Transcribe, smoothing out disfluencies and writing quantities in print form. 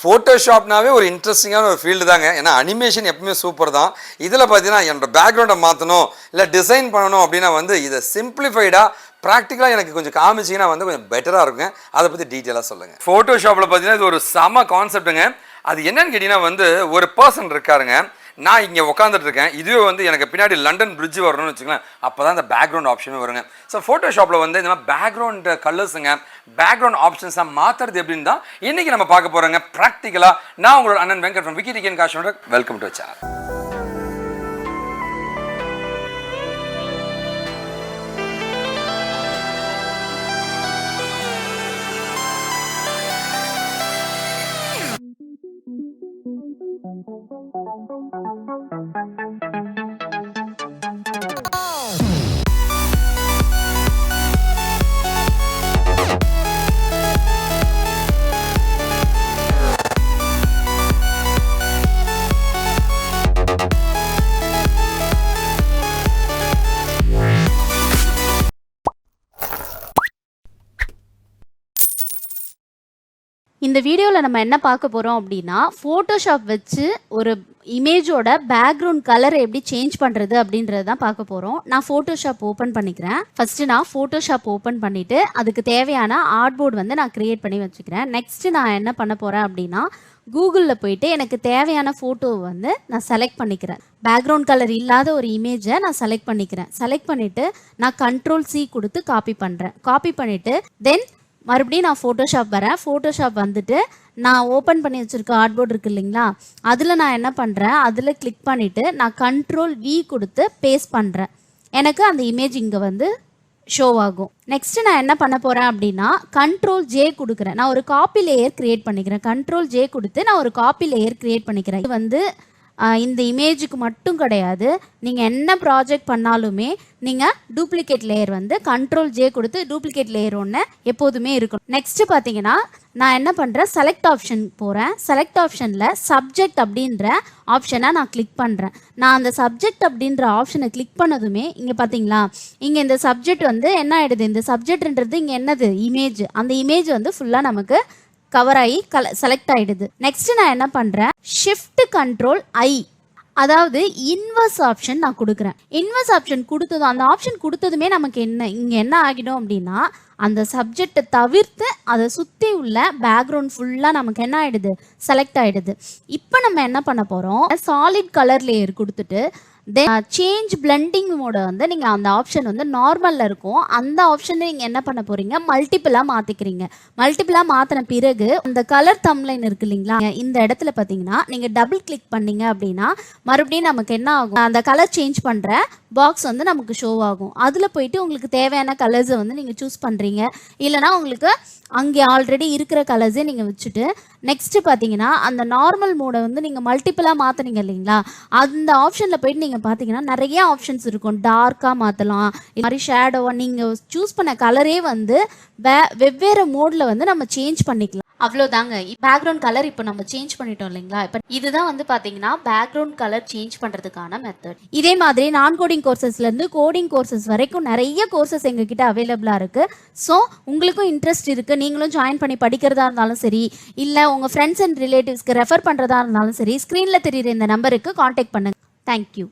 ஃபோட்டோஷாப்னாவே ஒரு இன்ட்ரெஸ்டிங்கான ஒரு ஃபீல்டு தாங்க. ஏன்னா அனிமேஷன் எப்பவுமே சூப்பர் தான். இதில் பார்த்தீங்கன்னா என்னோட பேக்ரவுண்டை மாற்றணும் இல்லை டிசைன் பண்ணணும் அப்படின்னா இதை சிம்பிளிஃபைடாக ப்ராக்டிக்கலாக எனக்கு கொஞ்சம் காமிச்சிங்கன்னா கொஞ்சம் பெட்டராக இருக்குங்க. அதை பற்றி டீட்டெயிலாக சொல்லுங்கள். ஃபோட்டோஷாப்பில் பார்த்தீங்கன்னா இது ஒரு செம கான்செப்ட்டுங்க. அது என்னன்னு கேட்டிங்கன்னா ஒரு பர்சன் இருக்காருங்க. நான் இங்கே உட்காந்துட்டு இருக்கேன். இதுவே எனக்கு பின்னாடி லண்டன் பிரிட்ஜ் வரணும்னு வச்சுக்கலாம். அப்போ தான் இந்த பேக்ரவுண்ட் ஆப்ஷனுமே வருங்க. ஸோ ஃபோட்டோஷாப்பில் இந்த மாதிரி பேக்ரவுண்ட் கலர்ஸுங்க பேக்ரவுண்ட் ஆப்ஷன்ஸாக மாற்றுறது எப்படின்னு தான் இன்றைக்கி நம்ம பார்க்க போகிறோங்க. ப்ராக்டிக்கலாக நான் உங்களோட அண்ணன் Venkat from venkat.kaashiv. Welcome to channel. இந்த வீடியோவில் நம்ம என்ன பார்க்க போகிறோம் அப்படின்னா, ஃபோட்டோஷாப் வச்சு ஒரு இமேஜோட பேக்ரவுண்ட் கலரை எப்படி சேஞ்ச் பண்ணுறது அப்படின்றது தான் பார்க்க போகிறோம். நான் ஃபோட்டோஷாப் ஓப்பன் பண்ணிக்கிறேன். ஃபஸ்ட்டு நான் ஃபோட்டோஷாப் ஓப்பன் பண்ணிவிட்டு அதுக்கு தேவையான ஆர்ட்போர்டு நான் க்ரியேட் பண்ணி வச்சுக்கிறேன். நெக்ஸ்ட்டு நான் என்ன பண்ண போகிறேன் அப்படின்னா, கூகுளில் போயிட்டு எனக்கு தேவையான ஃபோட்டோவை நான் செலக்ட் பண்ணிக்கிறேன். பேக்ரவுண்ட் கலர் இல்லாத ஒரு இமேஜை நான் செலக்ட் பண்ணிக்கிறேன். செலக்ட் பண்ணிவிட்டு நான் Ctrl+C கொடுத்து காப்பி பண்ணுறேன். காப்பி பண்ணிவிட்டு தென் மறுபடியும் நான் ஃபோட்டோஷாப் வரேன். ஃபோட்டோஷாப் வந்துட்டு நான் ஓப்பன் பண்ணி வச்சுருக்க ஆர்ட்போர்டு இருக்குது இல்லைங்களா, அதில் நான் என்ன பண்ணுறேன், அதில் கிளிக் பண்ணிவிட்டு நான் Ctrl+V கொடுத்து பேஸ்ட் பண்ணுறேன். எனக்கு அந்த இமேஜ் இங்கே ஷோ ஆகும். நெக்ஸ்ட்டு நான் என்ன பண்ண போகிறேன் அப்படின்னா, Ctrl+J கொடுக்குறேன். நான் ஒரு காப்பி லேயர் க்ரியேட் பண்ணிக்கிறேன். Ctrl+J கொடுத்து நான் ஒரு காப்பி லேயர் க்ரியேட் பண்ணிக்கிறேன். இது இந்த இமேஜுக்கு மட்டும் கிடையாது, நீங்கள் என்ன ப்ராஜெக்ட் பண்ணாலுமே நீங்கள் டூப்ளிகேட் லேயர் Ctrl+J கொடுத்து டூப்ளிகேட் லேயர் ஒன்று எப்போதுமே இருக்கும். நெக்ஸ்ட்டு பார்த்தீங்கன்னா நான் என்ன பண்ணுறேன், செலக்ட் ஆப்ஷன் போகிறேன். செலக்ட் ஆப்ஷனில் சப்ஜெக்ட் அப்படின்ற ஆப்ஷனை நான் கிளிக் பண்ணுறேன். நான் அந்த சப்ஜெக்ட் அப்படின்ற ஆப்ஷனை கிளிக் பண்ணதுமே இங்கே பார்த்தீங்களா, இங்கே இந்த சப்ஜெக்ட் என்ன ஆகிடுது, இந்த சப்ஜெக்ட்ன்றது இங்கே என்னது இமேஜ், அந்த இமேஜ் ஃபுல்லாக நமக்கு கவர் ஆகி செலக்ட் ஆகிடுது. நெக்ஸ்ட் நான் என்ன பண்ணுறேன், Shift+Ctrl+I அதாவது இன்வர்ஸ் ஆப்ஷன் நான் கொடுக்குறேன். இன்வர்ஸ் ஆப்ஷன் கொடுத்ததும் அந்த ஆப்ஷன் கொடுத்ததுமே நமக்கு இங்கே என்ன ஆகிடும் அப்படின்னா, அந்த சப்ஜெக்டை தவிர்த்து அதை சுற்றி உள்ள பேக்ரவுண்ட் ஃபுல்லாக நமக்கு என்ன ஆகிடுது, செலக்ட் ஆகிடுது. இப்போ நம்ம என்ன பண்ண போகிறோம், சாலிட் கலர் லேயர் கொடுத்துட்டு தென் சேஞ்ச் பிளெண்டிங் மோட நீங்கள் அந்த ஆப்ஷன் நார்மலில் இருக்கும். அந்த ஆப்ஷனை நீங்கள் என்ன பண்ண போகிறீங்க, மல்டிபிளாக மாற்றிக்கிறீங்க. மல்டிபிளாக மாற்றின பிறகு அந்த கலர் தம்ப்லைன் இருக்குது இல்லைங்களா, இந்த இடத்துல பார்த்தீங்கன்னா நீங்கள் டபுள் கிளிக் பண்ணீங்க அப்படின்னா மறுபடியும் நமக்கு என்ன ஆகும், அந்த கலர் சேஞ்ச் பண்ணுற பாக்ஸ் நமக்கு ஷோ ஆகும். அதில் போயிட்டு உங்களுக்கு தேவையான கலர்ஸை நீங்கள் சூஸ் பண்ணுறீங்க. இல்லைனா உங்களுக்கு அங்கே ஆல்ரெடி இருக்கிற கலர்ஸே நீங்கள் வச்சுட்டு நெக்ஸ்ட்டு பார்த்தீங்கன்னா அந்த நார்மல் மோடை நீங்கள் மல்டிபிளாக மாற்றினீங்க இல்லைங்களா, அந்த ஆப்ஷனில் போயிட்டு நீங்கள் பார்த்தீங்கன்னா நிறைய ஆப்ஷன்ஸ் இருக்கும். டார்க்காக மாற்றலாம், இது மாதிரி ஷேடோவாக நீங்கள் சூஸ் பண்ண கலரே வெவ்வேறு மோடில் நம்ம சேஞ்ச் பண்ணிக்கலாம். அவ்வளோதாங்க. பேக்ரவுண்ட் கலர் இப்போ நம்ம சேஞ்ச் பண்ணிட்டோம் இல்லைங்களா. இப்போ இதுதான் பார்த்தீங்கன்னா பேக்ரவுண்ட் கலர் சேஞ்ச் பண்ணுறதுக்கான மெத்தட். இதே மாதிரி நான் கோடிங் கோர்சஸ்லேருந்து கோடிங் கோர்சஸ் வரைக்கும் நிறைய கோர்சஸ் எங்ககிட்ட அவைலபிளாக இருக்குது. ஸோ உங்களுக்கும் இன்ட்ரெஸ்ட் இருக்குது, நீங்களும் ஜாயின் பண்ணி படிக்கிறதா இருந்தாலும் சரி, இல்லை உங்கள் ஃப்ரெண்ட்ஸ் அண்ட் ரிலேட்டிவ்ஸ்க்கு ரெஃபர் பண்ணுறதா இருந்தாலும் சரி, ஸ்க்ரீனில் தெரியுற இந்த நம்பருக்கு காண்டாக்ட் பண்ணுங்கள். தேங்க்யூ.